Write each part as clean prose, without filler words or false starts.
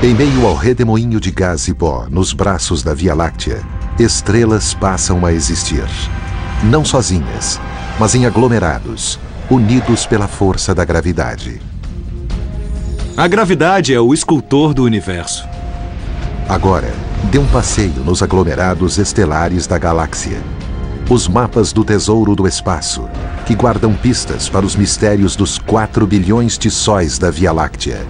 Em meio ao redemoinho de gás e pó, nos braços da Via Láctea, estrelas passam a existir. Não sozinhas, mas em aglomerados, unidos pela força da gravidade. A gravidade é o escultor do universo. Agora, dê um passeio nos aglomerados estelares da galáxia. Os mapas do tesouro do espaço, que guardam pistas para os mistérios dos 4 bilhões de sóis da Via Láctea.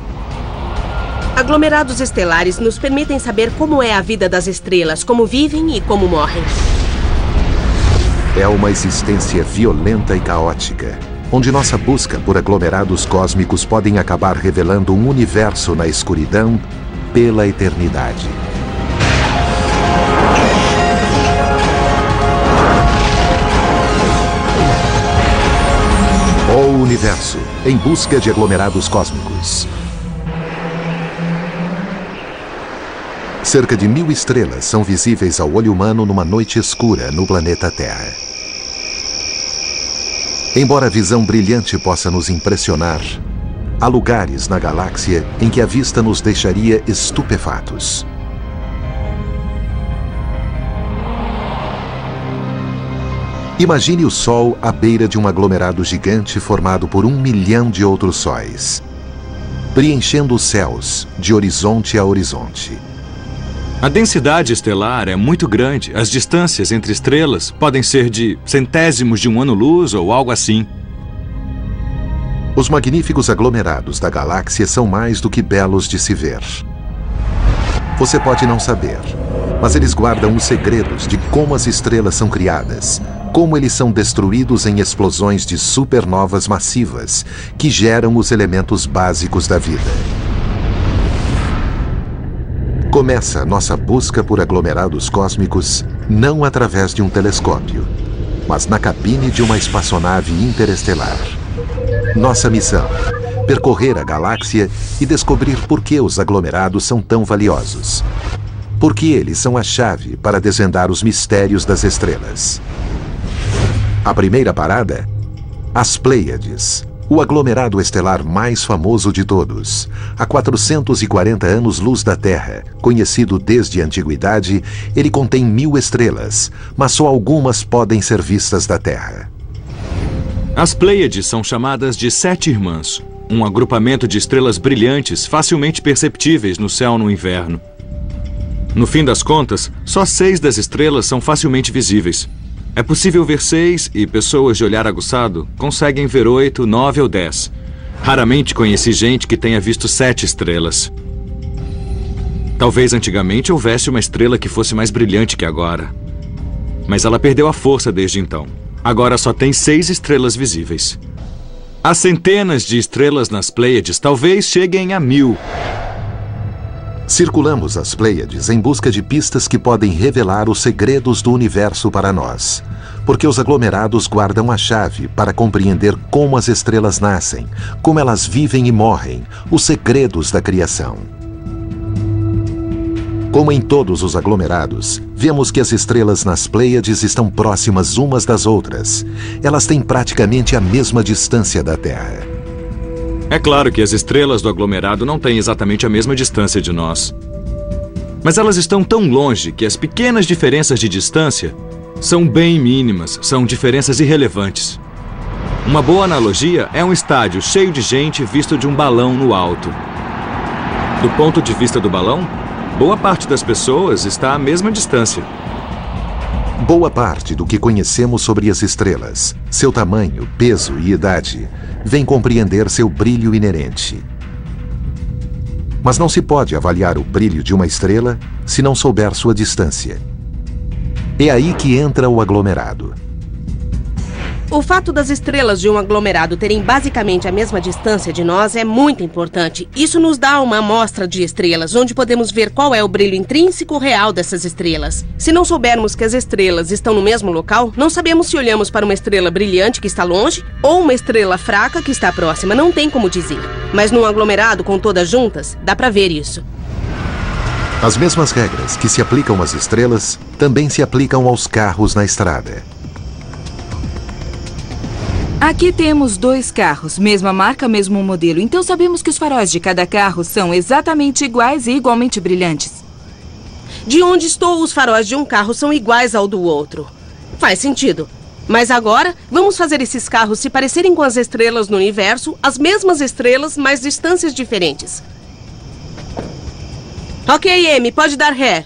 Aglomerados estelares nos permitem saber como é a vida das estrelas, como vivem e como morrem. É uma existência violenta e caótica, onde nossa busca por aglomerados cósmicos podem acabar revelando um universo na escuridão pela eternidade. O universo, em busca de aglomerados cósmicos. Cerca de 1000 estrelas são visíveis ao olho humano numa noite escura no planeta Terra. Embora a visão brilhante possa nos impressionar, há lugares na galáxia em que a vista nos deixaria estupefatos. Imagine o Sol à beira de um aglomerado gigante formado por 1 milhão de outros sóis, preenchendo os céus de horizonte a horizonte. A densidade estelar é muito grande. As distâncias entre estrelas podem ser de centésimos de um ano-luz ou algo assim. Os magníficos aglomerados da galáxia são mais do que belos de se ver. Você pode não saber, mas eles guardam os segredos de como as estrelas são criadas, como eles são destruídos em explosões de supernovas massivas que geram os elementos básicos da vida. Começa nossa busca por aglomerados cósmicos não através de um telescópio, mas na cabine de uma espaçonave interestelar. Nossa missão: percorrer a galáxia e descobrir por que os aglomerados são tão valiosos. Porque eles são a chave para desvendar os mistérios das estrelas. A primeira parada? As Pleiades, o aglomerado estelar mais famoso de todos. Há 440 anos-luz da Terra, conhecido desde a antiguidade, ele contém 1000 estrelas, mas só algumas podem ser vistas da Terra. As Pleiades são chamadas de 7 irmãs, um agrupamento de estrelas brilhantes facilmente perceptíveis no céu no inverno. No fim das contas, só 6 das estrelas são facilmente visíveis. É possível ver 6 e pessoas de olhar aguçado conseguem ver 8, 9 ou 10. Raramente conheci gente que tenha visto 7 estrelas. Talvez antigamente houvesse uma estrela que fosse mais brilhante que agora. Mas ela perdeu a força desde então. Agora só tem 6 estrelas visíveis. Há centenas de estrelas nas Pleiades, talvez cheguem a 1000. Circulamos as Pleiades em busca de pistas que podem revelar os segredos do universo para nós, porque os aglomerados guardam a chave para compreender como as estrelas nascem, como elas vivem e morrem, os segredos da criação. Como em todos os aglomerados, vemos que as estrelas nas Pleiades estão próximas umas das outras. Elas têm praticamente a mesma distância da Terra. É claro que as estrelas do aglomerado não têm exatamente a mesma distância de nós. Mas elas estão tão longe que as pequenas diferenças de distância são bem mínimas, são diferenças irrelevantes. Uma boa analogia é um estádio cheio de gente visto de um balão no alto. Do ponto de vista do balão, boa parte das pessoas está à mesma distância. Boa parte do que conhecemos sobre as estrelas, seu tamanho, peso e idade, vem compreender seu brilho inerente. Mas não se pode avaliar o brilho de uma estrela se não souber sua distância. É aí que entra o aglomerado. O fato das estrelas de um aglomerado terem basicamente a mesma distância de nós é muito importante. Isso nos dá uma amostra de estrelas, onde podemos ver qual é o brilho intrínseco real dessas estrelas. Se não soubermos que as estrelas estão no mesmo local, não sabemos se olhamos para uma estrela brilhante que está longe ou uma estrela fraca que está próxima. Não tem como dizer. Mas num aglomerado com todas juntas, dá para ver isso. As mesmas regras que se aplicam às estrelas também se aplicam aos carros na estrada. Aqui temos 2 carros, mesma marca, mesmo modelo. Então sabemos que os faróis de cada carro são exatamente iguais e igualmente brilhantes. De onde estou, os faróis de um carro são iguais ao do outro. Faz sentido. Mas agora, vamos fazer esses carros se parecerem com as estrelas no universo, as mesmas estrelas, mas distâncias diferentes. Ok, Amy, pode dar ré.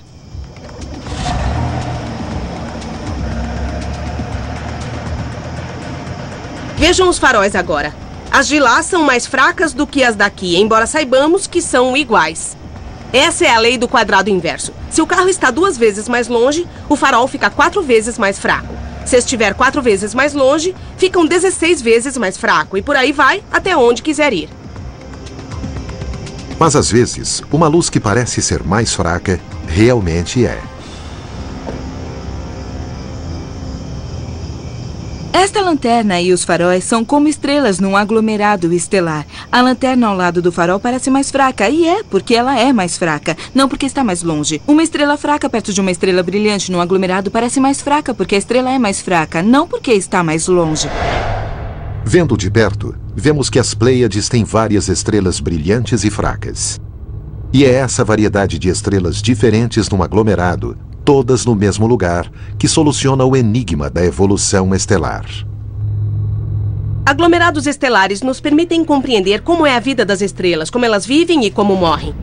Vejam os faróis agora. As de lá são mais fracas do que as daqui, embora saibamos que são iguais. Essa é a lei do quadrado inverso. Se o carro está 2 vezes mais longe, o farol fica 4 vezes mais fraco. Se estiver 4 vezes mais longe, ficam 16 vezes mais fraco. E por aí vai, até onde quiser ir. Mas às vezes, uma luz que parece ser mais fraca, realmente é. Esta lanterna e os faróis são como estrelas num aglomerado estelar. A lanterna ao lado do farol parece mais fraca, e é porque ela é mais fraca, não porque está mais longe. Uma estrela fraca perto de uma estrela brilhante num aglomerado parece mais fraca porque a estrela é mais fraca, não porque está mais longe. Vendo de perto, vemos que as Pleiades têm várias estrelas brilhantes e fracas. E é essa variedade de estrelas diferentes num aglomerado, todas no mesmo lugar, que soluciona o enigma da evolução estelar. Aglomerados estelares nos permitem compreender como é a vida das estrelas, como elas vivem e como morrem.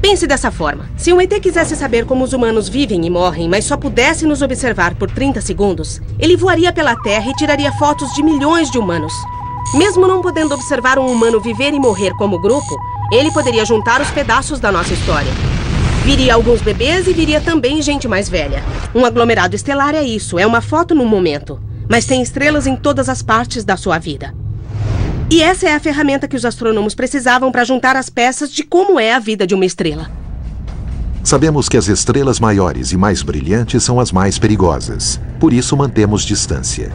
Pense dessa forma. Se um ET quisesse saber como os humanos vivem e morrem, mas só pudesse nos observar por 30 segundos, ele voaria pela Terra e tiraria fotos de milhões de humanos. Mesmo não podendo observar um humano viver e morrer como grupo, ele poderia juntar os pedaços da nossa história. Viria alguns bebês e viria também gente mais velha. Um aglomerado estelar é isso, é uma foto num momento. Mas tem estrelas em todas as partes da sua vida. E essa é a ferramenta que os astrônomos precisavam para juntar as peças de como é a vida de uma estrela. Sabemos que as estrelas maiores e mais brilhantes são as mais perigosas. Por isso mantemos distância.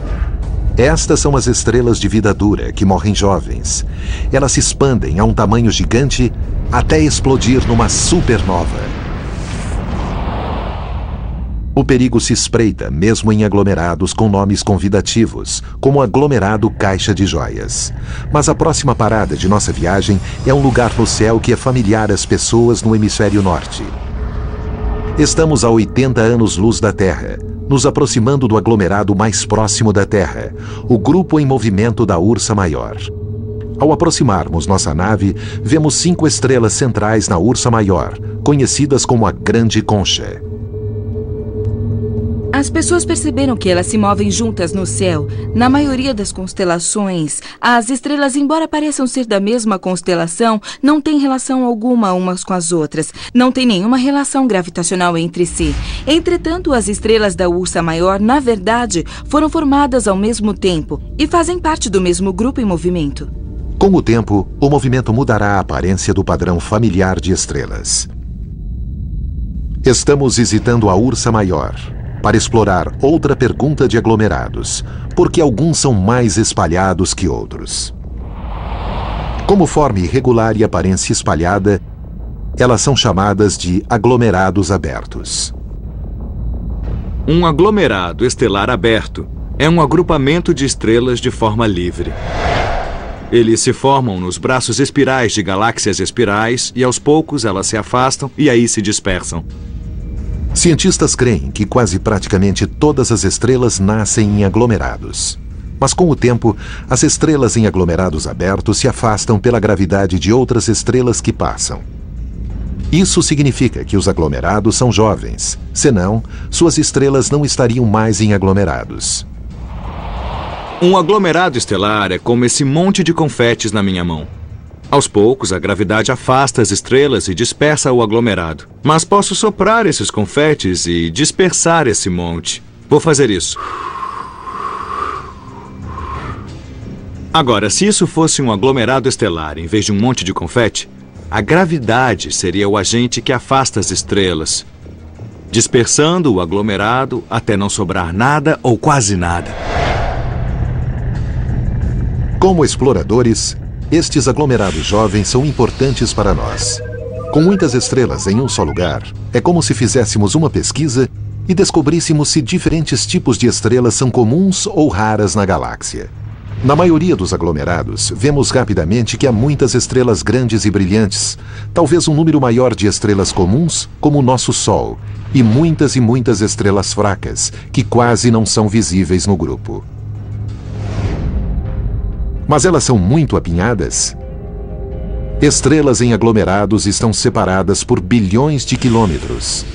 Estas são as estrelas de vida dura, que morrem jovens. Elas se expandem a um tamanho gigante até explodir numa supernova. O perigo se espreita mesmo em aglomerados com nomes convidativos, como o aglomerado Caixa de Joias. Mas a próxima parada de nossa viagem é um lugar no céu que é familiar às pessoas no hemisfério norte. Estamos a 80 anos-luz da Terra, nos aproximando do aglomerado mais próximo da Terra, o grupo em movimento da Ursa Maior. Ao aproximarmos nossa nave, vemos 5 estrelas centrais na Ursa Maior, conhecidas como a Grande Concha. As pessoas perceberam que elas se movem juntas no céu. Na maioria das constelações, as estrelas, embora pareçam ser da mesma constelação, não têm relação alguma umas com as outras. Não tem nenhuma relação gravitacional entre si. Entretanto, as estrelas da Ursa Maior, na verdade, foram formadas ao mesmo tempo e fazem parte do mesmo grupo em movimento. Com o tempo, o movimento mudará a aparência do padrão familiar de estrelas. Estamos visitando a Ursa Maior para explorar outra pergunta de aglomerados, porque alguns são mais espalhados que outros. Como forma irregular e aparência espalhada, elas são chamadas de aglomerados abertos. Um aglomerado estelar aberto é um agrupamento de estrelas de forma livre. Eles se formam nos braços espirais de galáxias espirais e aos poucos elas se afastam e aí se dispersam. Cientistas creem que quase praticamente todas as estrelas nascem em aglomerados. Mas com o tempo, as estrelas em aglomerados abertos se afastam pela gravidade de outras estrelas que passam. Isso significa que os aglomerados são jovens, senão, suas estrelas não estariam mais em aglomerados. Um aglomerado estelar é como esse monte de confetes na minha mão. Aos poucos, a gravidade afasta as estrelas e dispersa o aglomerado. Mas posso soprar esses confetes e dispersar esse monte. Vou fazer isso. Agora, se isso fosse um aglomerado estelar em vez de um monte de confete, a gravidade seria o agente que afasta as estrelas, dispersando o aglomerado até não sobrar nada ou quase nada. Como exploradores, estes aglomerados jovens são importantes para nós. Com muitas estrelas em um só lugar, é como se fizéssemos uma pesquisa e descobríssemos se diferentes tipos de estrelas são comuns ou raras na galáxia. Na maioria dos aglomerados, vemos rapidamente que há muitas estrelas grandes e brilhantes, talvez um número maior de estrelas comuns, como o nosso Sol, e muitas estrelas fracas, que quase não são visíveis no grupo. Mas elas são muito apinhadas? Estrelas em aglomerados estão separadas por bilhões de quilômetros.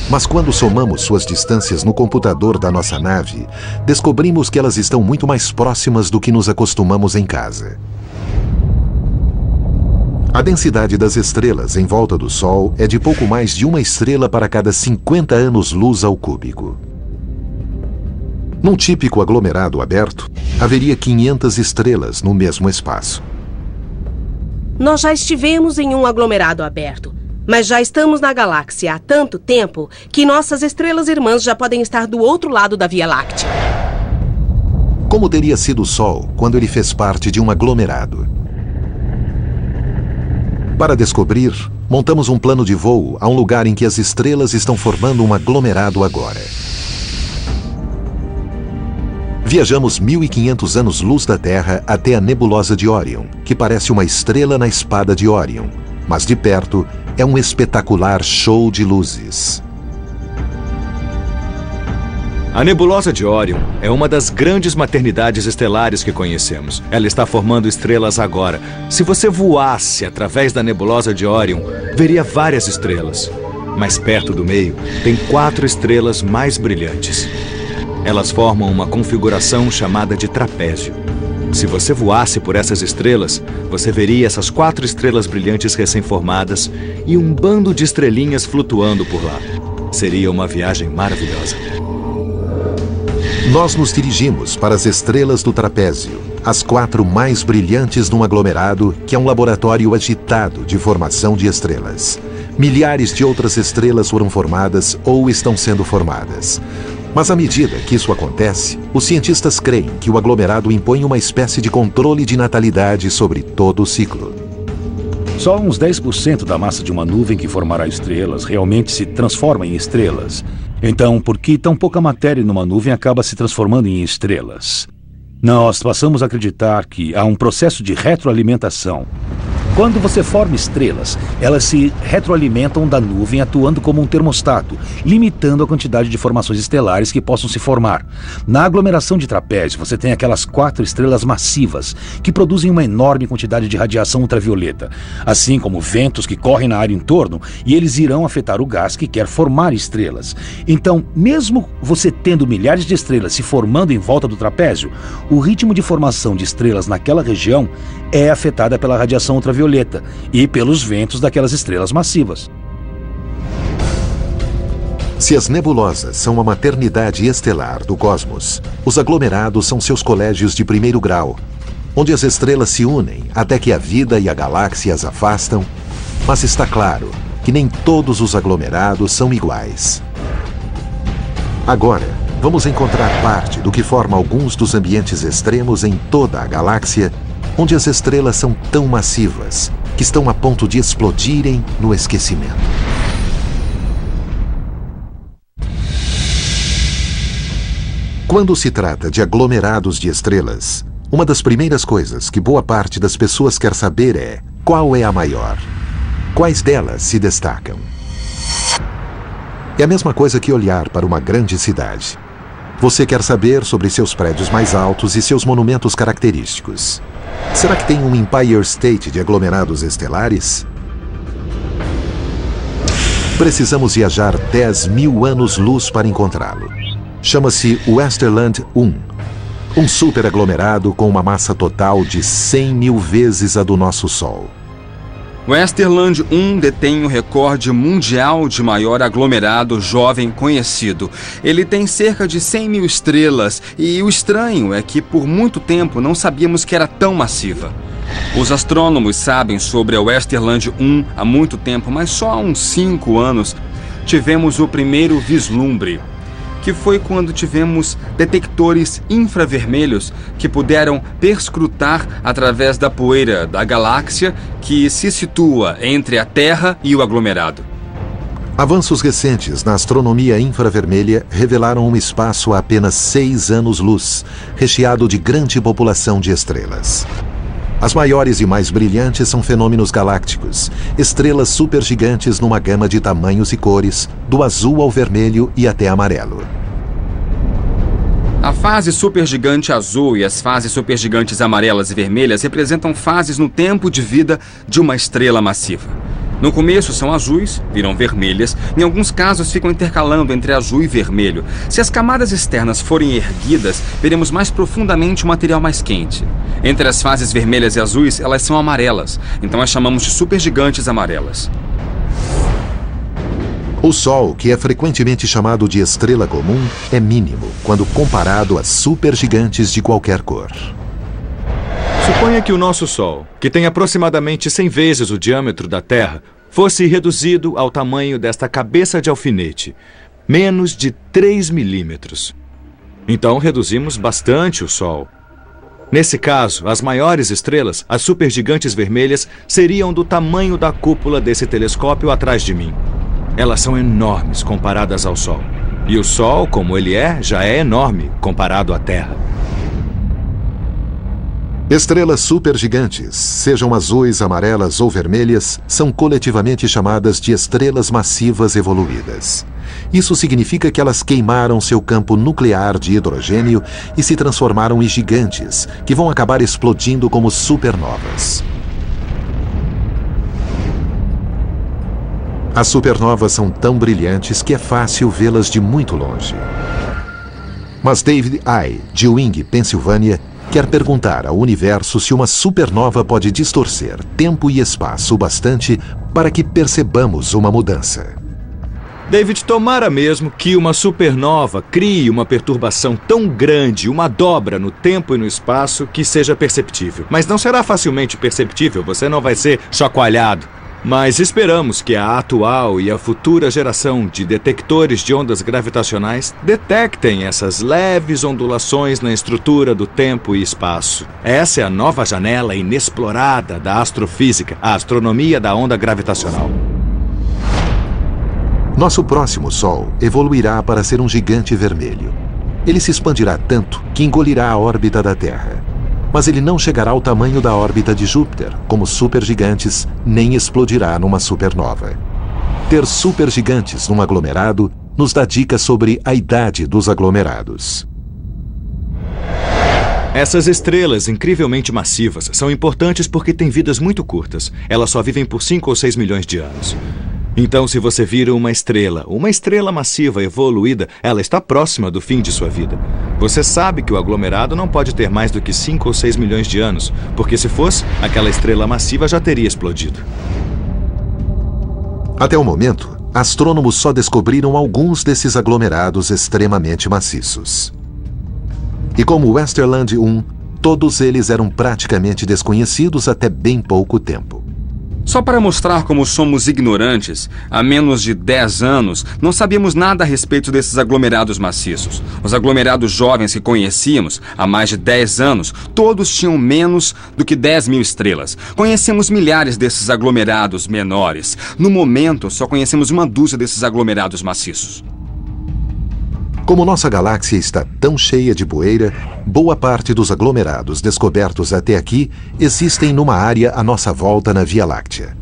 Mas quando somamos suas distâncias no computador da nossa nave, descobrimos que elas estão muito mais próximas do que nos acostumamos em casa. A densidade das estrelas em volta do Sol é de pouco mais de uma estrela para cada 50 anos-luz ao cúbico. Num típico aglomerado aberto, haveria 500 estrelas no mesmo espaço. Nós já estivemos em um aglomerado aberto, mas já estamos na galáxia há tanto tempo que nossas estrelas irmãs já podem estar do outro lado da Via Láctea. Como teria sido o Sol quando ele fez parte de um aglomerado? Para descobrir, montamos um plano de voo a um lugar em que as estrelas estão formando um aglomerado agora. Viajamos 1.500 anos-luz da Terra até a nebulosa de Órion, que parece uma estrela na espada de Órion, mas de perto é um espetacular show de luzes. A nebulosa de Órion é uma das grandes maternidades estelares que conhecemos. Ela está formando estrelas agora. Se você voasse através da nebulosa de Órion, veria várias estrelas. Mais perto do meio, tem 4 estrelas mais brilhantes. Elas formam uma configuração chamada de trapézio. Se você voasse por essas estrelas, você veria essas 4 estrelas brilhantes recém-formadas e um bando de estrelinhas flutuando por lá. Seria uma viagem maravilhosa. Nós nos dirigimos para as estrelas do trapézio, as 4 mais brilhantes num aglomerado que é um laboratório agitado de formação de estrelas. Milhares de outras estrelas foram formadas ou estão sendo formadas. Mas à medida que isso acontece, os cientistas creem que o aglomerado impõe uma espécie de controle de natalidade sobre todo o ciclo. Só uns 10% da massa de uma nuvem que formará estrelas realmente se transforma em estrelas. Então, por que tão pouca matéria numa nuvem acaba se transformando em estrelas? Nós passamos a acreditar que há um processo de retroalimentação. Quando você forma estrelas, elas se retroalimentam da nuvem atuando como um termostato, limitando a quantidade de formações estelares que possam se formar. Na aglomeração de trapézio, você tem aquelas 4 estrelas massivas, que produzem uma enorme quantidade de radiação ultravioleta, assim como ventos que correm na área em torno, e eles irão afetar o gás que quer formar estrelas. Então, mesmo você tendo milhares de estrelas se formando em volta do trapézio, o ritmo de formação de estrelas naquela região é afetada pela radiação ultravioleta e pelos ventos daquelas estrelas massivas. Se as nebulosas são uma maternidade estelar do cosmos, os aglomerados são seus colégios de primeiro grau, onde as estrelas se unem até que a vida e a galáxia as afastam, mas está claro que nem todos os aglomerados são iguais. Agora, vamos encontrar parte do que forma alguns dos ambientes extremos em toda a galáxia, onde as estrelas são tão massivas que estão a ponto de explodirem no esquecimento. Quando se trata de aglomerados de estrelas, uma das primeiras coisas que boa parte das pessoas quer saber é qual é a maior. Quais delas se destacam? É a mesma coisa que olhar para uma grande cidade. Você quer saber sobre seus prédios mais altos e seus monumentos característicos. Será que tem um Empire State de aglomerados estelares? Precisamos viajar 10.000 anos-luz para encontrá-lo. Chama-se Westerland 1, um superaglomerado com uma massa total de 100.000 vezes a do nosso Sol. Westerland 1 detém o recorde mundial de maior aglomerado jovem conhecido. Ele tem cerca de 100.000 estrelas e o estranho é que por muito tempo não sabíamos que era tão massiva. Os astrônomos sabem sobre a Westerland 1 há muito tempo, mas só há uns 5 anos tivemos o primeiro vislumbre, que foi quando tivemos detectores infravermelhos que puderam perscrutar através da poeira da galáxia que se situa entre a Terra e o aglomerado. Avanços recentes na astronomia infravermelha revelaram um espaço a apenas 6 anos-luz, recheado de grande população de estrelas. As maiores e mais brilhantes são fenômenos galácticos, estrelas supergigantes numa gama de tamanhos e cores, do azul ao vermelho e até amarelo. A fase supergigante azul e as fases supergigantes amarelas e vermelhas representam fases no tempo de vida de uma estrela massiva. No começo são azuis, viram vermelhas, em alguns casos ficam intercalando entre azul e vermelho. Se as camadas externas forem erguidas, veremos mais profundamente o material mais quente. Entre as fases vermelhas e azuis, elas são amarelas, então as chamamos de supergigantes amarelas. O Sol, que é frequentemente chamado de estrela comum, é mínimo quando comparado a supergigantes de qualquer cor. Suponha que o nosso Sol, que tem aproximadamente 100 vezes o diâmetro da Terra, fosse reduzido ao tamanho desta cabeça de alfinete, menos de 3 milímetros. Então reduzimos bastante o Sol. Nesse caso, as maiores estrelas, as supergigantes vermelhas, seriam do tamanho da cúpula desse telescópio atrás de mim. Elas são enormes comparadas ao Sol. E o Sol, como ele é, já é enorme comparado à Terra. Estrelas supergigantes, sejam azuis, amarelas ou vermelhas, são coletivamente chamadas de estrelas massivas evoluídas. Isso significa que elas queimaram seu campo nuclear de hidrogênio e se transformaram em gigantes, que vão acabar explodindo como supernovas. As supernovas são tão brilhantes que é fácil vê-las de muito longe. Mas David I., de Ewing, Pensilvânia, quer perguntar ao universo se uma supernova pode distorcer tempo e espaço o bastante para que percebamos uma mudança. David, tomara mesmo que uma supernova crie uma perturbação tão grande, uma dobra no tempo e no espaço, que seja perceptível. Mas não será facilmente perceptível, você não vai ser chacoalhado. Mas esperamos que a atual e a futura geração de detectores de ondas gravitacionais detectem essas leves ondulações na estrutura do tempo e espaço. Essa é a nova janela inexplorada da astrofísica, a astronomia da onda gravitacional. Nosso próximo Sol evoluirá para ser um gigante vermelho. Ele se expandirá tanto que engolirá a órbita da Terra. Mas ele não chegará ao tamanho da órbita de Júpiter, como supergigantes, nem explodirá numa supernova. Ter supergigantes num aglomerado nos dá dicas sobre a idade dos aglomerados. Essas estrelas incrivelmente massivas são importantes porque têm vidas muito curtas. Elas só vivem por 5 ou 6 milhões de anos. Então, se você vira uma estrela massiva evoluída, ela está próxima do fim de sua vida. Você sabe que o aglomerado não pode ter mais do que 5 ou 6 milhões de anos, porque se fosse, aquela estrela massiva já teria explodido. Até o momento, astrônomos só descobriram alguns desses aglomerados extremamente maciços. E como Westerland 1, todos eles eram praticamente desconhecidos até bem pouco tempo. Só para mostrar como somos ignorantes, há menos de 10 anos não sabíamos nada a respeito desses aglomerados maciços. Os aglomerados jovens que conhecíamos há mais de 10 anos, todos tinham menos do que 10 mil estrelas. Conhecemos milhares desses aglomerados menores. No momento, só conhecemos uma dúzia desses aglomerados maciços. Como nossa galáxia está tão cheia de poeira, boa parte dos aglomerados descobertos até aqui existem numa área à nossa volta na Via Láctea.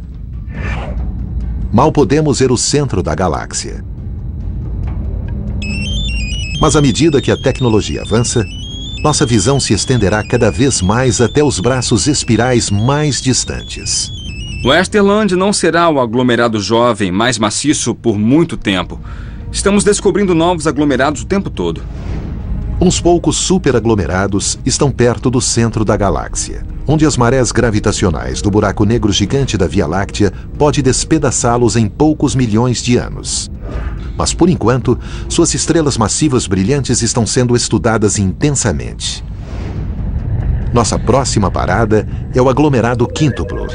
Mal podemos ver o centro da galáxia. Mas à medida que a tecnologia avança, nossa visão se estenderá cada vez mais até os braços espirais mais distantes. Westerland não será o aglomerado jovem mais maciço por muito tempo. Estamos descobrindo novos aglomerados o tempo todo. Uns poucos superaglomerados estão perto do centro da galáxia, onde as marés gravitacionais do buraco negro gigante da Via Láctea pode despedaçá-los em poucos milhões de anos. Mas, por enquanto, suas estrelas massivas brilhantes estão sendo estudadas intensamente. Nossa próxima parada é o aglomerado quíntuplo,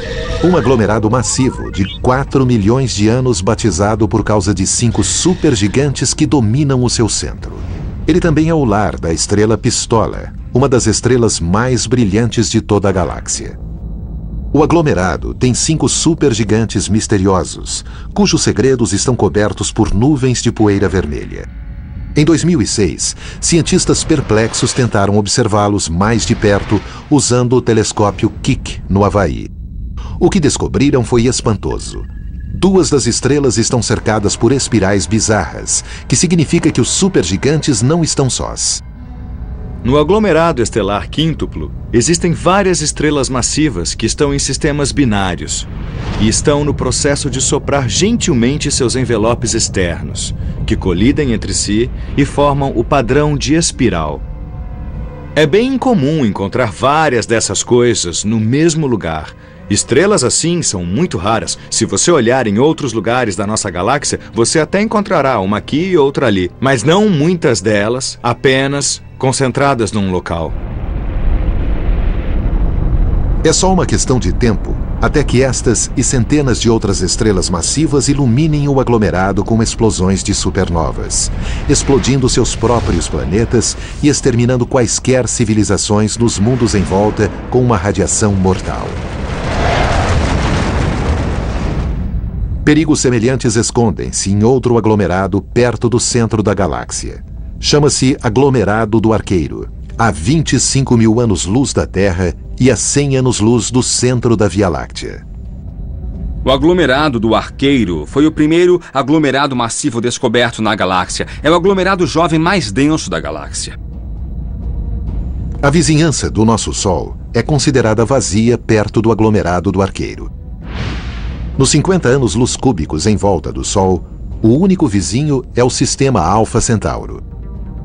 um aglomerado massivo de 4 milhões de anos batizado por causa de 5 supergigantes que dominam o seu centro. Ele também é o lar da estrela Pistola, uma das estrelas mais brilhantes de toda a galáxia. O aglomerado tem 5 supergigantes misteriosos, cujos segredos estão cobertos por nuvens de poeira vermelha. Em 2006, cientistas perplexos tentaram observá-los mais de perto usando o telescópio Keck, no Havaí. O que descobriram foi espantoso. 2 das estrelas estão cercadas por espirais bizarras, que significa que os supergigantes não estão sós. No aglomerado estelar quíntuplo, existem várias estrelas massivas que estão em sistemas binários e estão no processo de soprar gentilmente seus envelopes externos, que colidem entre si e formam o padrão de espiral. É bem incomum encontrar várias dessas coisas no mesmo lugar. Estrelas assim são muito raras. Se você olhar em outros lugares da nossa galáxia, você até encontrará uma aqui e outra ali, mas não muitas delas, apenas concentradas num local. É só uma questão de tempo até que estas e centenas de outras estrelas massivas iluminem o aglomerado com explosões de supernovas, explodindo seus próprios planetas e exterminando quaisquer civilizações nos mundos em volta com uma radiação mortal. Perigos semelhantes escondem-se em outro aglomerado perto do centro da galáxia. Chama-se Aglomerado do Arqueiro, a 25 mil anos-luz da Terra e a 100 anos-luz do centro da Via Láctea. O aglomerado do Arqueiro foi o primeiro aglomerado massivo descoberto na galáxia. É o aglomerado jovem mais denso da galáxia. A vizinhança do nosso Sol é considerada vazia perto do aglomerado do Arqueiro. Nos 50 anos-luz cúbicos em volta do Sol, o único vizinho é o sistema Alfa Centauro.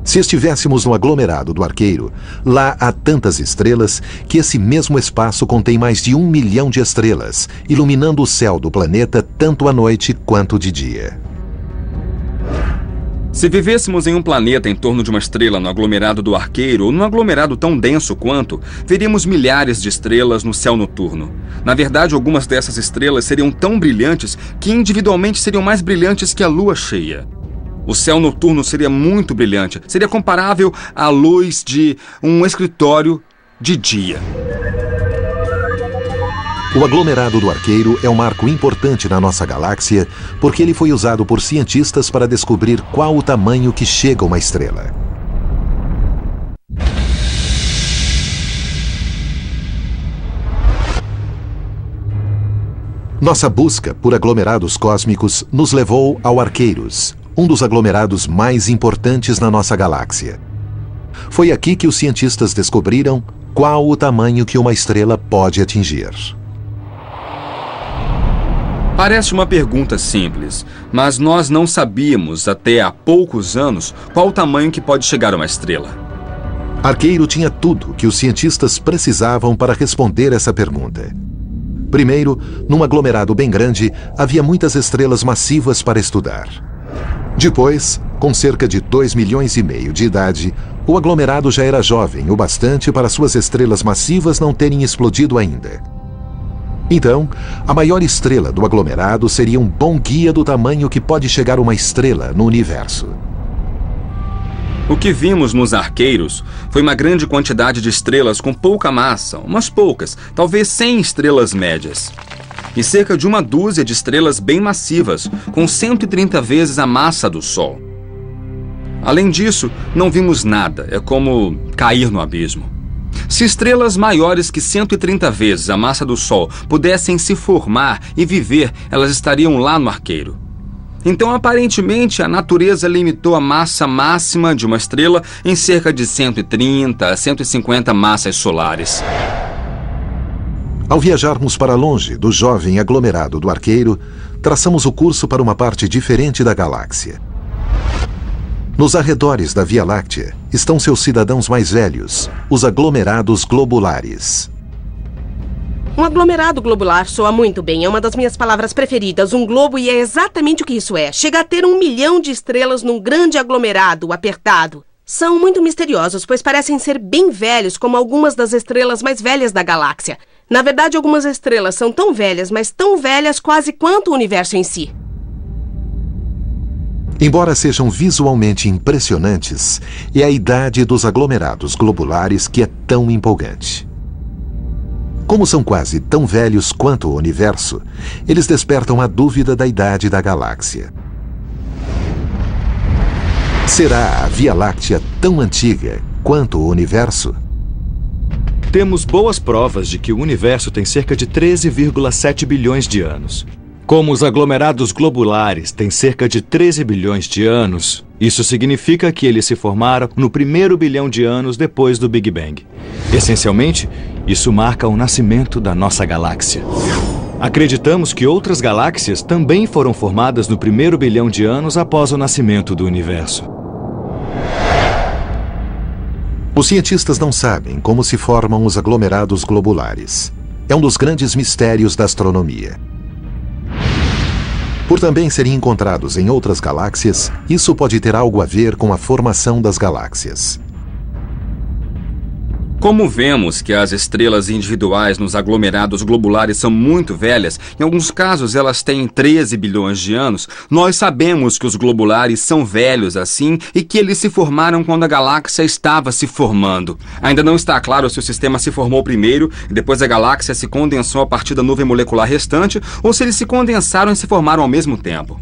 Se estivéssemos no aglomerado do Arqueiro, lá há tantas estrelas que esse mesmo espaço contém mais de 1 milhão de estrelas, iluminando o céu do planeta tanto à noite quanto de dia. Se vivêssemos em um planeta em torno de uma estrela no aglomerado do Arqueiro, ou num aglomerado tão denso quanto, veríamos milhares de estrelas no céu noturno. Na verdade, algumas dessas estrelas seriam tão brilhantes que individualmente seriam mais brilhantes que a lua cheia. O céu noturno seria muito brilhante, seria comparável à luz de um escritório de dia. O aglomerado do Arqueiro é um marco importante na nossa galáxia porque ele foi usado por cientistas para descobrir qual o tamanho que chega uma estrela. Nossa busca por aglomerados cósmicos nos levou ao Arqueiros, um dos aglomerados mais importantes na nossa galáxia. Foi aqui que os cientistas descobriram qual o tamanho que uma estrela pode atingir. Parece uma pergunta simples, mas nós não sabíamos até há poucos anos qual o tamanho que pode chegar uma estrela. Arqueiro tinha tudo que os cientistas precisavam para responder essa pergunta. Primeiro, num aglomerado bem grande, havia muitas estrelas massivas para estudar. Depois, com cerca de 2,5 milhões de idade, o aglomerado já era jovem o bastante para suas estrelas massivas não terem explodido ainda. Então, a maior estrela do aglomerado seria um bom guia do tamanho que pode chegar uma estrela no universo. O que vimos nos Arqueiros foi uma grande quantidade de estrelas com pouca massa, umas poucas, talvez 100 estrelas médias. E cerca de uma dúzia de estrelas bem massivas, com 130 vezes a massa do Sol. Além disso, não vimos nada, é como cair no abismo. Se estrelas maiores que 130 vezes a massa do Sol pudessem se formar e viver, elas estariam lá no Arqueiro. Então, aparentemente, a natureza limitou a massa máxima de uma estrela em cerca de 130 a 150 massas solares. Ao viajarmos para longe do jovem aglomerado do Arqueiro, traçamos o curso para uma parte diferente da galáxia. Nos arredores da Via Láctea estão seus cidadãos mais velhos, os aglomerados globulares. Um aglomerado globular soa muito bem, é uma das minhas palavras preferidas, um globo, e é exatamente o que isso é. Chega a ter 1 milhão de estrelas num grande aglomerado apertado. São muito misteriosos, pois parecem ser bem velhos como algumas das estrelas mais velhas da galáxia. Na verdade, algumas estrelas são tão velhas, mas tão velhas quase quanto o universo em si. Embora sejam visualmente impressionantes, é a idade dos aglomerados globulares que é tão empolgante. Como são quase tão velhos quanto o universo, eles despertam a dúvida da idade da galáxia. Será a Via Láctea tão antiga quanto o universo? Temos boas provas de que o universo tem cerca de 13,7 bilhões de anos. Como os aglomerados globulares têm cerca de 13 bilhões de anos, isso significa que eles se formaram no primeiro bilhão de anos depois do Big Bang. Essencialmente, isso marca o nascimento da nossa galáxia. Acreditamos que outras galáxias também foram formadas no primeiro bilhão de anos após o nascimento do universo. Os cientistas não sabem como se formam os aglomerados globulares. É um dos grandes mistérios da astronomia. Por também serem encontrados em outras galáxias, isso pode ter algo a ver com a formação das galáxias. Como vemos que as estrelas individuais nos aglomerados globulares são muito velhas, em alguns casos elas têm 13 bilhões de anos, nós sabemos que os globulares são velhos assim e que eles se formaram quando a galáxia estava se formando. Ainda não está claro se o sistema se formou primeiro e depois a galáxia se condensou a partir da nuvem molecular restante ou se eles se condensaram e se formaram ao mesmo tempo.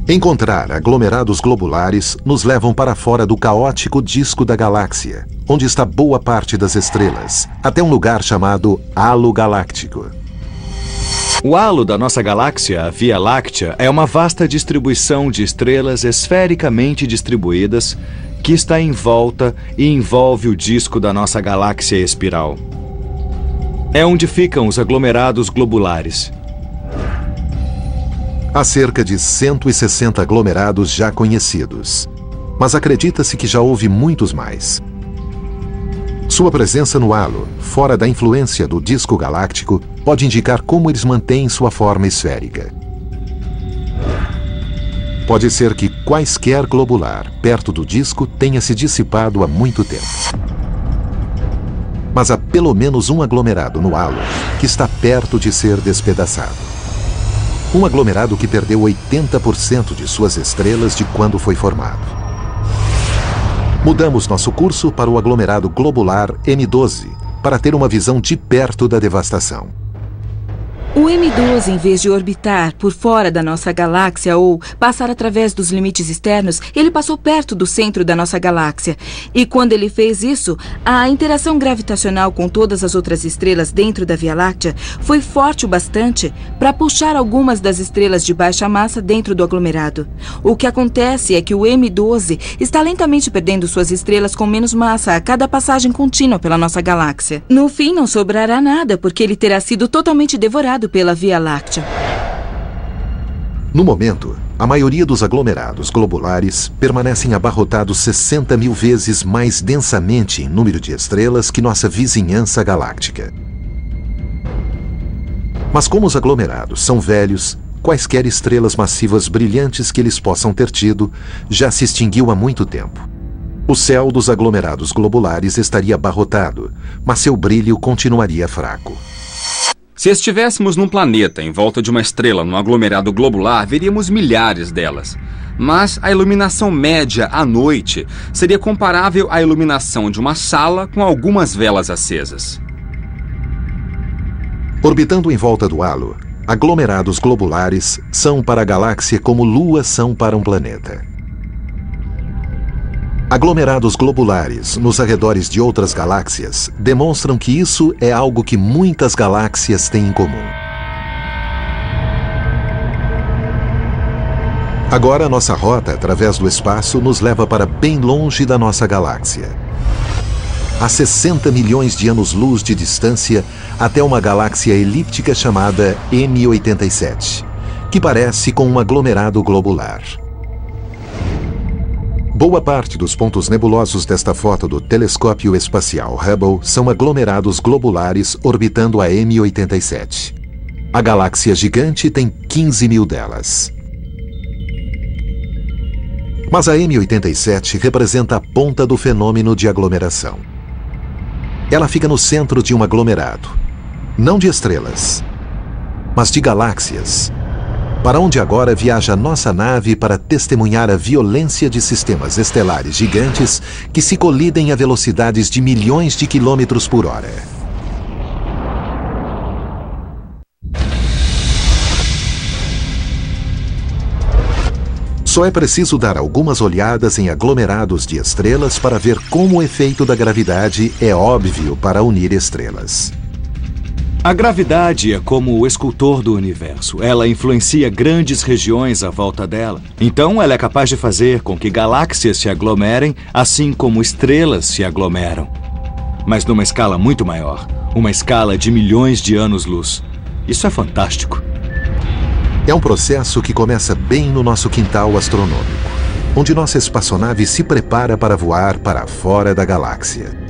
Encontrar aglomerados globulares nos levam para fora do caótico disco da galáxia, onde está boa parte das estrelas, até um lugar chamado halo galáctico. O halo da nossa galáxia, a Via Láctea, é uma vasta distribuição de estrelas esfericamente distribuídas que está em volta e envolve o disco da nossa galáxia espiral. É onde ficam os aglomerados globulares. Há cerca de 160 aglomerados já conhecidos, mas acredita-se que já houve muitos mais. Sua presença no halo, fora da influência do disco galáctico, pode indicar como eles mantêm sua forma esférica. Pode ser que quaisquer globular perto do disco tenha se dissipado há muito tempo. Mas há pelo menos um aglomerado no halo que está perto de ser despedaçado. Um aglomerado que perdeu 80% de suas estrelas de quando foi formado. Mudamos nosso curso para o aglomerado globular M12 para ter uma visão de perto da devastação. O M12, em vez de orbitar por fora da nossa galáxia ou passar através dos limites externos, ele passou perto do centro da nossa galáxia. E quando ele fez isso, a interação gravitacional com todas as outras estrelas dentro da Via Láctea foi forte o bastante para puxar algumas das estrelas de baixa massa dentro do aglomerado. O que acontece é que o M12 está lentamente perdendo suas estrelas com menos massa a cada passagem contínua pela nossa galáxia. No fim, não sobrará nada, porque ele terá sido totalmente devorado pela Via Láctea. No momento, a maioria dos aglomerados globulares permanecem abarrotados 60 mil vezes mais densamente em número de estrelas que nossa vizinhança galáctica. Mas como os aglomerados são velhos, quaisquer estrelas massivas brilhantes que eles possam ter tido já se extinguiu há muito tempo. O céu dos aglomerados globulares estaria abarrotado, mas seu brilho continuaria fraco. Se estivéssemos num planeta em volta de uma estrela num aglomerado globular, veríamos milhares delas. Mas a iluminação média à noite seria comparável à iluminação de uma sala com algumas velas acesas. Orbitando em volta do halo, aglomerados globulares são para a galáxia como luas são para um planeta. Aglomerados globulares nos arredores de outras galáxias demonstram que isso é algo que muitas galáxias têm em comum. Agora, nossa rota através do espaço nos leva para bem longe da nossa galáxia. A 60 milhões de anos-luz de distância até uma galáxia elíptica chamada M87, que parece com um aglomerado globular. Boa parte dos pontos nebulosos desta foto do telescópio espacial Hubble são aglomerados globulares orbitando a M87. A galáxia gigante tem 15 mil delas. Mas a M87 representa a ponta do fenômeno de aglomeração. Ela fica no centro de um aglomerado, não de estrelas, mas de galáxias. para onde agora viaja nossa nave para testemunhar a violência de sistemas estelares gigantes que se colidem a velocidades de milhões de quilômetros por hora. Só é preciso dar algumas olhadas em aglomerados de estrelas para ver como o efeito da gravidade é óbvio para unir estrelas. A gravidade é como o escultor do universo. Ela influencia grandes regiões à volta dela. Então, ela é capaz de fazer com que galáxias se aglomerem, assim como estrelas se aglomeram. Mas numa escala muito maior. Uma escala de milhões de anos-luz. Isso é fantástico. É um processo que começa bem no nosso quintal astronômico, onde nossa espaçonave se prepara para voar para fora da galáxia.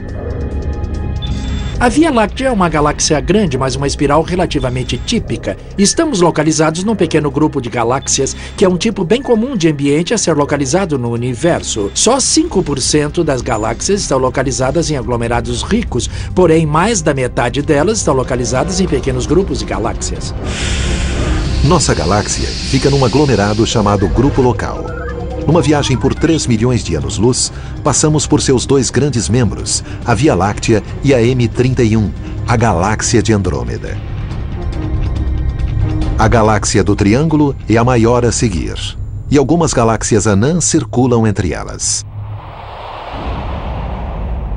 A Via Láctea é uma galáxia grande, mas uma espiral relativamente típica. Estamos localizados num pequeno grupo de galáxias, que é um tipo bem comum de ambiente a ser localizado no universo. Só 5% das galáxias estão localizadas em aglomerados ricos, porém mais da metade delas estão localizadas em pequenos grupos de galáxias. Nossa galáxia fica num aglomerado chamado Grupo Local. Numa viagem por 3 milhões de anos-luz, passamos por seus dois grandes membros, a Via Láctea e a M31, a Galáxia de Andrômeda. A Galáxia do Triângulo é a maior a seguir, e algumas galáxias anãs circulam entre elas.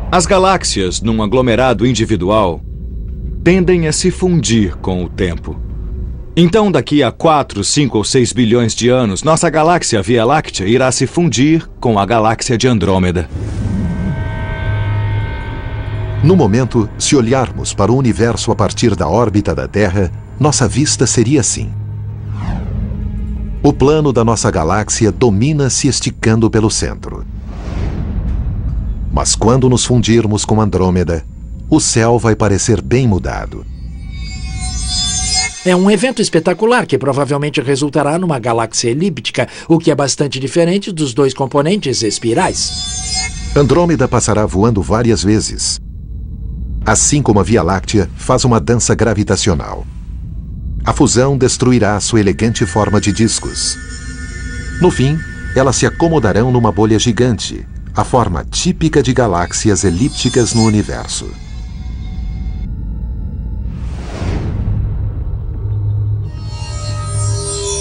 As galáxias, num aglomerado individual, tendem a se fundir com o tempo. Então, daqui a 4, 5 ou 6 bilhões de anos, nossa galáxia Via Láctea irá se fundir com a galáxia de Andrômeda. No momento, se olharmos para o universo a partir da órbita da Terra, nossa vista seria assim. O plano da nossa galáxia domina se esticando pelo centro. Mas quando nos fundirmos com Andrômeda, o céu vai parecer bem mudado. É um evento espetacular que provavelmente resultará numa galáxia elíptica, o que é bastante diferente dos dois componentes espirais. Andrômeda passará voando várias vezes, assim como a Via Láctea faz uma dança gravitacional. A fusão destruirá sua elegante forma de discos. No fim, elas se acomodarão numa bolha gigante, a forma típica de galáxias elípticas no universo.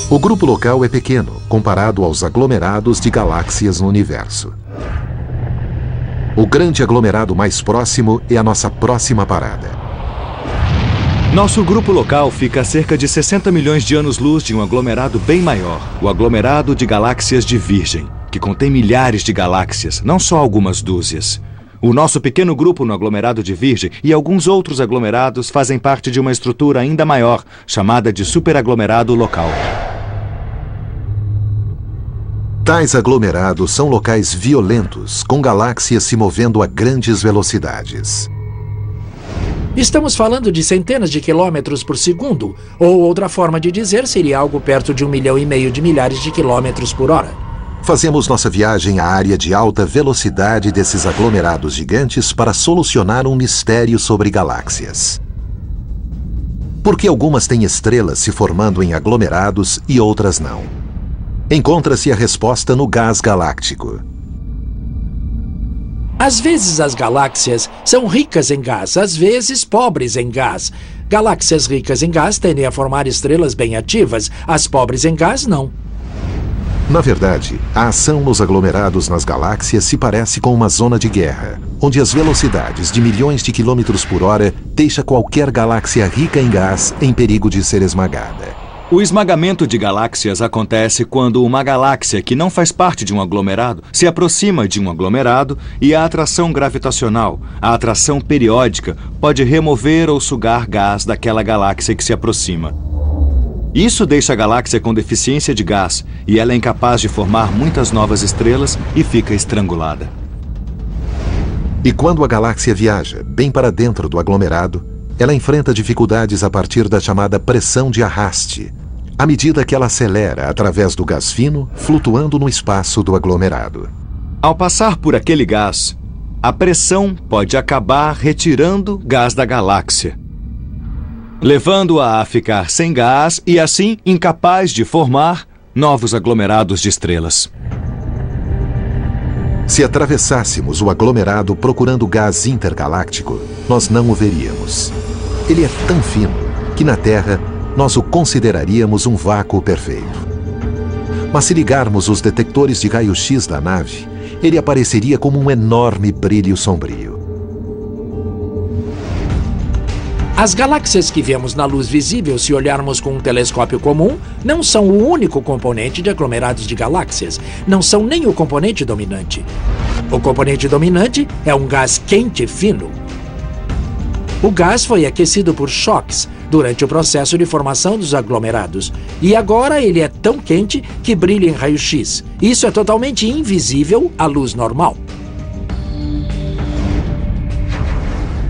O grupo local é pequeno, comparado aos aglomerados de galáxias no universo. O grande aglomerado mais próximo é a nossa próxima parada. Nosso grupo local fica a cerca de 60 milhões de anos-luz de um aglomerado bem maior, o aglomerado de galáxias de Virgem, que contém milhares de galáxias, não só algumas dúzias. O nosso pequeno grupo no aglomerado de Virgem e alguns outros aglomerados fazem parte de uma estrutura ainda maior, chamada de superaglomerado local. Tais aglomerados são locais violentos, com galáxias se movendo a grandes velocidades. Estamos falando de centenas de quilômetros por segundo, ou outra forma de dizer seria algo perto de 1,5 milhão de milhares de quilômetros por hora. Fazemos nossa viagem à área de alta velocidade desses aglomerados gigantes para solucionar um mistério sobre galáxias. Por que algumas têm estrelas se formando em aglomerados e outras não? Encontra-se a resposta no gás galáctico. Às vezes as galáxias são ricas em gás, às vezes pobres em gás. Galáxias ricas em gás tendem a formar estrelas bem ativas, as pobres em gás não. Na verdade, a ação nos aglomerados nas galáxias se parece com uma zona de guerra, onde as velocidades de milhões de quilômetros por hora deixa qualquer galáxia rica em gás em perigo de ser esmagada. O esmagamento de galáxias acontece quando uma galáxia que não faz parte de um aglomerado se aproxima de um aglomerado e a atração gravitacional, a atração periódica, pode remover ou sugar gás daquela galáxia que se aproxima. Isso deixa a galáxia com deficiência de gás e ela é incapaz de formar muitas novas estrelas e fica estrangulada. E quando a galáxia viaja bem para dentro do aglomerado, ela enfrenta dificuldades a partir da chamada pressão de arraste, à medida que ela acelera através do gás fino, flutuando no espaço do aglomerado. Ao passar por aquele gás, a pressão pode acabar retirando gás da galáxia. levando-a a ficar sem gás e, assim, incapaz de formar novos aglomerados de estrelas. Se atravessássemos o aglomerado procurando gás intergaláctico, nós não o veríamos. Ele é tão fino que na Terra nós o consideraríamos um vácuo perfeito. Mas se ligarmos os detectores de raio-x da nave, ele apareceria como um enorme brilho sombrio. As galáxias que vemos na luz visível, se olharmos com um telescópio comum, não são o único componente de aglomerados de galáxias. Não são nem o componente dominante. O componente dominante é um gás quente fino. O gás foi aquecido por choques durante o processo de formação dos aglomerados. E agora ele é tão quente que brilha em raio-x. Isso é totalmente invisível à luz normal.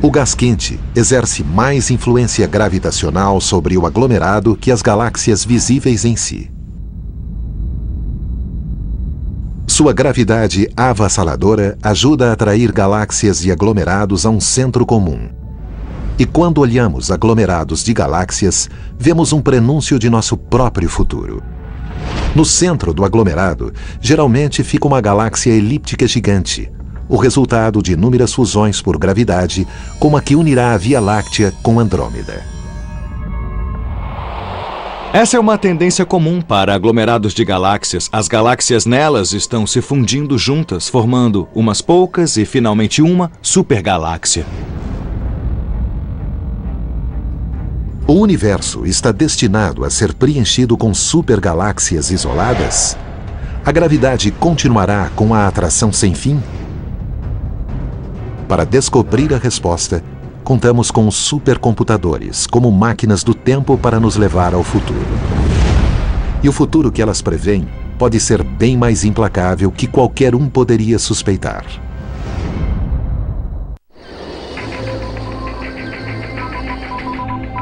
O gás quente exerce mais influência gravitacional sobre o aglomerado que as galáxias visíveis em si. Sua gravidade avassaladora ajuda a atrair galáxias e aglomerados a um centro comum. E quando olhamos aglomerados de galáxias, vemos um prenúncio de nosso próprio futuro. No centro do aglomerado, geralmente fica uma galáxia elíptica gigante, o resultado de inúmeras fusões por gravidade, como a que unirá a Via Láctea com Andrômeda. Essa é uma tendência comum para aglomerados de galáxias. As galáxias nelas estão se fundindo juntas, formando umas poucas e, finalmente, uma supergaláxia. O universo está destinado a ser preenchido com supergaláxias isoladas? A gravidade continuará com a atração sem fim? Para descobrir a resposta, contamos com os supercomputadores como máquinas do tempo para nos levar ao futuro. E o futuro que elas prevêem pode ser bem mais implacável que qualquer um poderia suspeitar.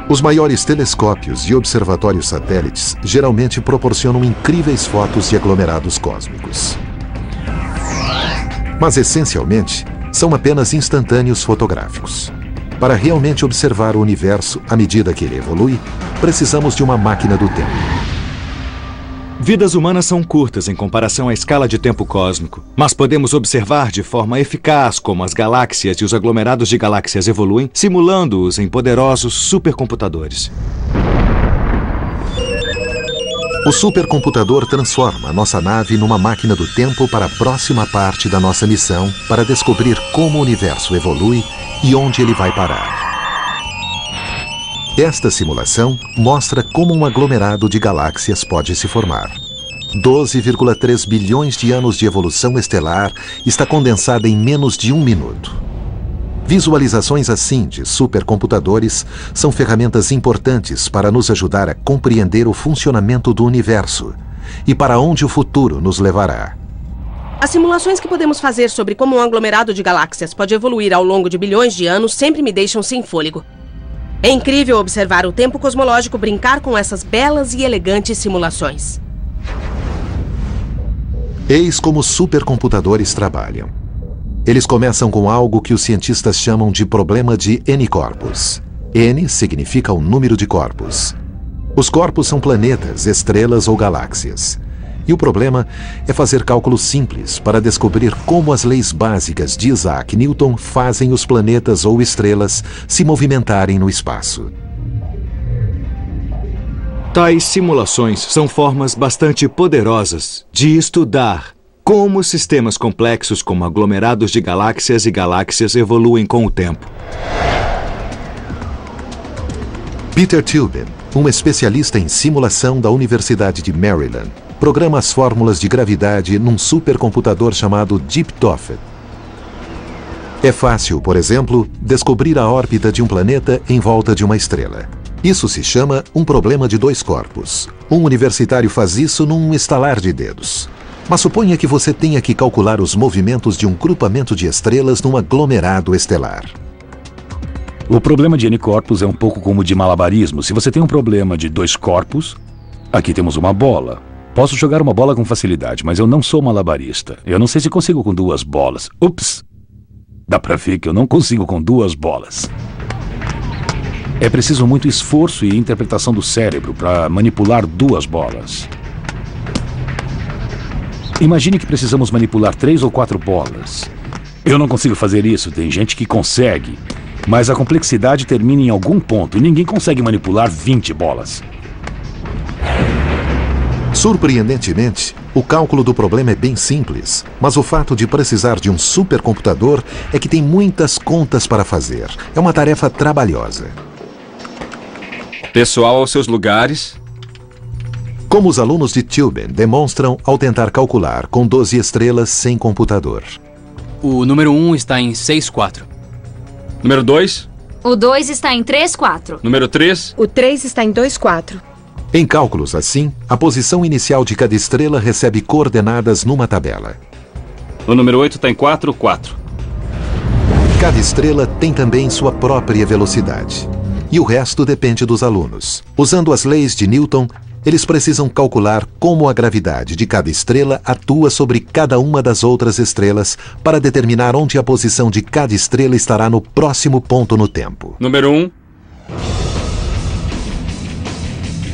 Os maiores telescópios e observatórios satélites geralmente proporcionam incríveis fotos de aglomerados cósmicos. Mas, essencialmente, são apenas instantâneos fotográficos. Para realmente observar o universo à medida que ele evolui, precisamos de uma máquina do tempo. Vidas humanas são curtas em comparação à escala de tempo cósmico, mas podemos observar de forma eficaz como as galáxias e os aglomerados de galáxias evoluem, simulando-os em poderosos supercomputadores. O supercomputador transforma a nossa nave numa máquina do tempo para a próxima parte da nossa missão para descobrir como o universo evolui e onde ele vai parar. Esta simulação mostra como um aglomerado de galáxias pode se formar. 12,3 bilhões de anos de evolução estelar está condensada em menos de 1 minuto. Visualizações assim de supercomputadores são ferramentas importantes para nos ajudar a compreender o funcionamento do universo e para onde o futuro nos levará. As simulações que podemos fazer sobre como um aglomerado de galáxias pode evoluir ao longo de bilhões de anos sempre me deixam sem fôlego. É incrível observar o tempo cosmológico brincar com essas belas e elegantes simulações. Eis como os supercomputadores trabalham. Eles começam com algo que os cientistas chamam de problema de N-corpos. N significa o número de corpos. Os corpos são planetas, estrelas ou galáxias. E o problema é fazer cálculos simples para descobrir como as leis básicas de Isaac Newton fazem os planetas ou estrelas se movimentarem no espaço. Tais simulações são formas bastante poderosas de estudar como sistemas complexos como aglomerados de galáxias e galáxias evoluem com o tempo. Peter Tubin, um especialista em simulação da Universidade de Maryland, programa as fórmulas de gravidade num supercomputador chamado Deep Tophet. É fácil, por exemplo, descobrir a órbita de um planeta em volta de uma estrela. Isso se chama um problema de 2 corpos. Um universitário faz isso num estalar de dedos. Mas suponha que você tenha que calcular os movimentos de um grupamento de estrelas num aglomerado estelar. O problema de N-corpos é um pouco como o de malabarismo. Se você tem um problema de 2 corpos, aqui temos uma bola. Posso jogar uma bola com facilidade, mas eu não sou malabarista. Eu não sei se consigo com 2 bolas. Ups! Dá pra ver que eu não consigo com 2 bolas. É preciso muito esforço e interpretação do cérebro para manipular 2 bolas. Imagine que precisamos manipular 3 ou 4 bolas. Eu não consigo fazer isso, tem gente que consegue. Mas a complexidade termina em algum ponto e ninguém consegue manipular 20 bolas. Surpreendentemente, o cálculo do problema é bem simples, mas o fato de precisar de um supercomputador é que tem muitas contas para fazer. É uma tarefa trabalhosa. Pessoal aos seus lugares. Como os alunos de Tuben demonstram ao tentar calcular com 12 estrelas sem computador. O número 1 está em 6,4. Número 2. O 2 está em 3,4. Número 3. O 3 está em 2,4. Em cálculos assim, a posição inicial de cada estrela recebe coordenadas numa tabela. O número 8 está em 4,4. Cada estrela tem também sua própria velocidade. E o resto depende dos alunos. Usando as leis de Newton, eles precisam calcular como a gravidade de cada estrela atua sobre cada uma das outras estrelas para determinar onde a posição de cada estrela estará no próximo ponto no tempo. Número 1.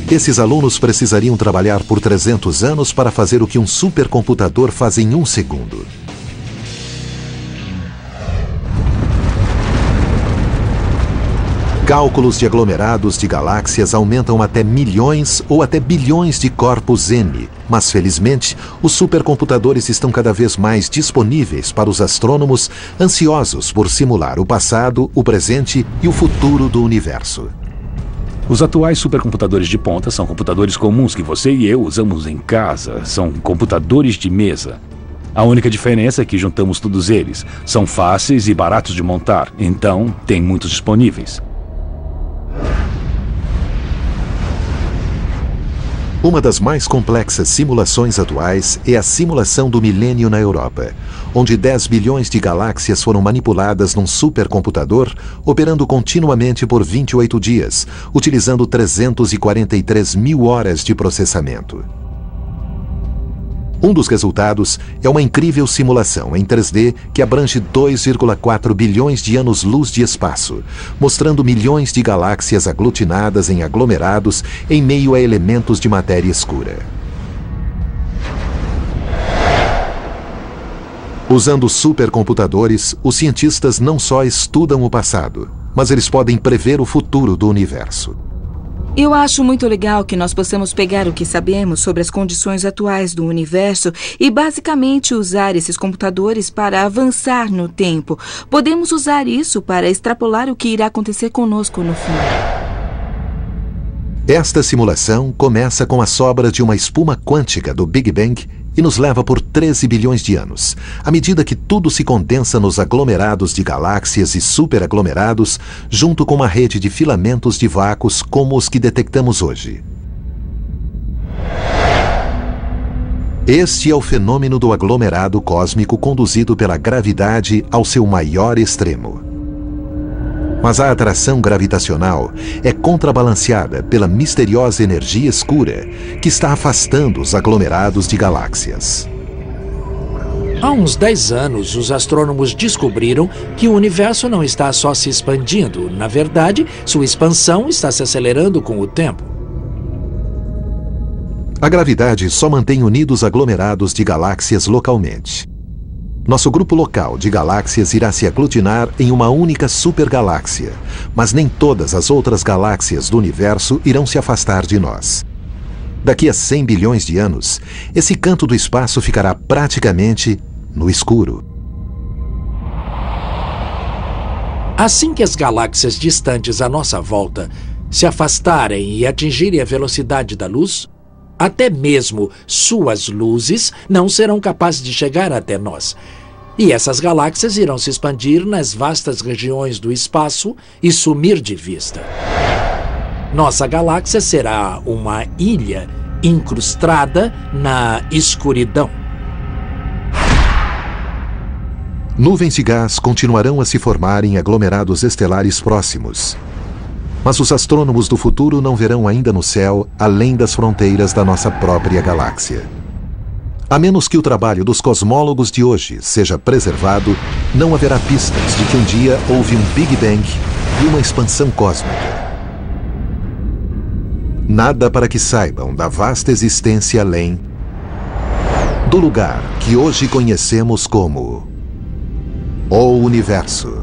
Esses alunos precisariam trabalhar por 300 anos para fazer o que um supercomputador faz em 1 segundo. Cálculos de aglomerados de galáxias aumentam até milhões ou até bilhões de corpos N, mas felizmente os supercomputadores estão cada vez mais disponíveis para os astrônomos ansiosos por simular o passado, o presente e o futuro do universo. Os atuais supercomputadores de ponta são computadores comuns que você e eu usamos em casa. São computadores de mesa. A única diferença é que juntamos todos eles. São fáceis e baratos de montar, então tem muitos disponíveis. Uma das mais complexas simulações atuais é a simulação do milênio na Europa, onde 10 bilhões de galáxias foram manipuladas num supercomputador, operando continuamente por 28 dias, utilizando 343 mil horas de processamento. Um dos resultados é uma incrível simulação em 3D que abrange 2,4 bilhões de anos-luz de espaço, mostrando milhões de galáxias aglutinadas em aglomerados em meio a elementos de matéria escura. Usando supercomputadores, os cientistas não só estudam o passado, mas eles podem prever o futuro do universo. Eu acho muito legal que nós possamos pegar o que sabemos sobre as condições atuais do universo e basicamente usar esses computadores para avançar no tempo. Podemos usar isso para extrapolar o que irá acontecer conosco no fim. Esta simulação começa com a sobra de uma espuma quântica do Big Bang e nos leva por 13 bilhões de anos, à medida que tudo se condensa nos aglomerados de galáxias e superaglomerados, junto com uma rede de filamentos de vácuos como os que detectamos hoje. Este é o fenômeno do aglomerado cósmico conduzido pela gravidade ao seu maior extremo. Mas a atração gravitacional é contrabalanceada pela misteriosa energia escura que está afastando os aglomerados de galáxias. Há uns 10 anos, os astrônomos descobriram que o universo não está só se expandindo. Na verdade, sua expansão está se acelerando com o tempo. A gravidade só mantém unidos aglomerados de galáxias localmente. Nosso grupo local de galáxias irá se aglutinar em uma única supergaláxia, mas nem todas as outras galáxias do universo irão se afastar de nós. Daqui a 100 bilhões de anos, esse canto do espaço ficará praticamente no escuro. Assim que as galáxias distantes à nossa volta se afastarem e atingirem a velocidade da luz, até mesmo suas luzes não serão capazes de chegar até nós. E essas galáxias irão se expandir nas vastas regiões do espaço e sumir de vista. Nossa galáxia será uma ilha incrustada na escuridão. Nuvens de gás continuarão a se formar em aglomerados estelares próximos. Mas os astrônomos do futuro não verão ainda no céu além das fronteiras da nossa própria galáxia. A menos que o trabalho dos cosmólogos de hoje seja preservado, não haverá pistas de que um dia houve um Big Bang e uma expansão cósmica. Nada para que saibam da vasta existência além do lugar que hoje conhecemos como o Universo.